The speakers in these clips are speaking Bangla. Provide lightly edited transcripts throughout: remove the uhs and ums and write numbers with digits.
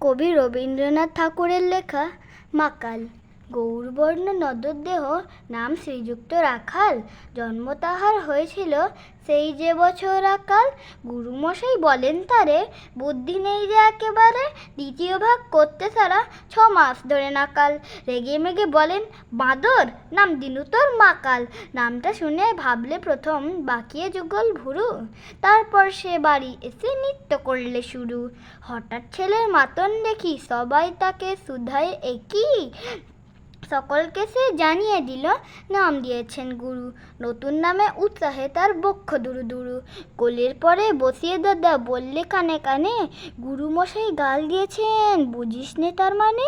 কবি রবীন্দ্রনাথ ঠাকুরের লেখা মাকাল। গৌরবর্ণ নদরদেহ, নাম শ্রীযুক্ত রাখাল। জন্ম তাহার হয়েছিল সেই যে বছর আকাল। গুরুমশাই বলেন তারে, বুদ্ধি নেই যে একেবারে, দ্বিতীয় ভাগ করতে সারা 6 মাস ধরে নাকাল। রেগে মেগে বলেন, বাঁদর, নাম দিনু তোর মাকাল। নামটা শুনে ভাবলে প্রথম বাকিয়ে যুগল ভুরু, তারপর সে বাড়ি এসে নৃত্য করলে শুরু। হঠাৎ ছেলের মাতন দেখি, সবাই তাকে শুধায় একই। সকলকে সে জানিয়ে দিল, নাম দিয়েছেন গুরু। নতুন নামে উৎসাহে তার বক্ষ দুরু দুরু। কোলের পরে বসিয়ে দাদা বললে কানে কানে, গুরুমশাই গাল দিয়েছেন, বুঝিস নে তার মানে?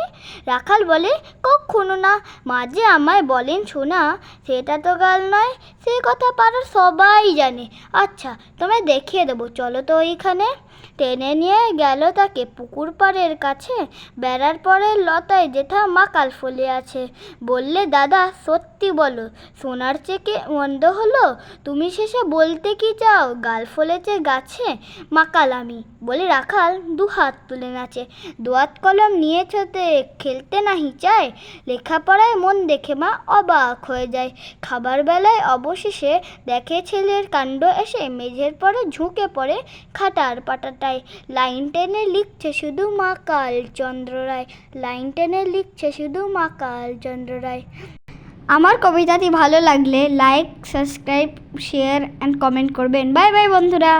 রাখাল বলে, কখনো না, মাঝে আমায় বলেন শোনা, সেটা তো গাল নয়, সে কথা পাড়ার সবাই জানে। আচ্ছা, তোমায় দেখিয়ে দেবো, চলো তো ওইখানে। টেনে নিয়ে গেল তাকে পুকুর পাড়ের কাছে। বেড়ার পরের লতায় যেথা মাকাল ফলে আছে। বললে, দাদা সত্যি বলো, সোনার চেকে মন্দ হলো? তুমি শেষে বলতে কি চাও, গাল ফলেছে গাছে? মাকাল আমি, বলে রাখাল 2 হাত তুলে নাচে। দোয়াত কলম নিয়েছতে, খেলতে নাহি চায়, লেখাপড়ায় মন দেখে মা অবাক হয়ে যায়। খাবার বেলায় অবশেষে দেখে ছেলের কাণ্ড এসে, মেঝের পরে ঝুঁকে পড়ে খাটার পাটাটায়। লাইন টেনে লিখছে শুধু মাকাল চন্দ্র রায়। লাইন টেনে লিখছে শুধু মাকাল চন্দ্র রায়। আমার কবিতাটি ভালো লাগলে like, subscribe, share and comment করবেন। বাই বাই বন্ধুরা।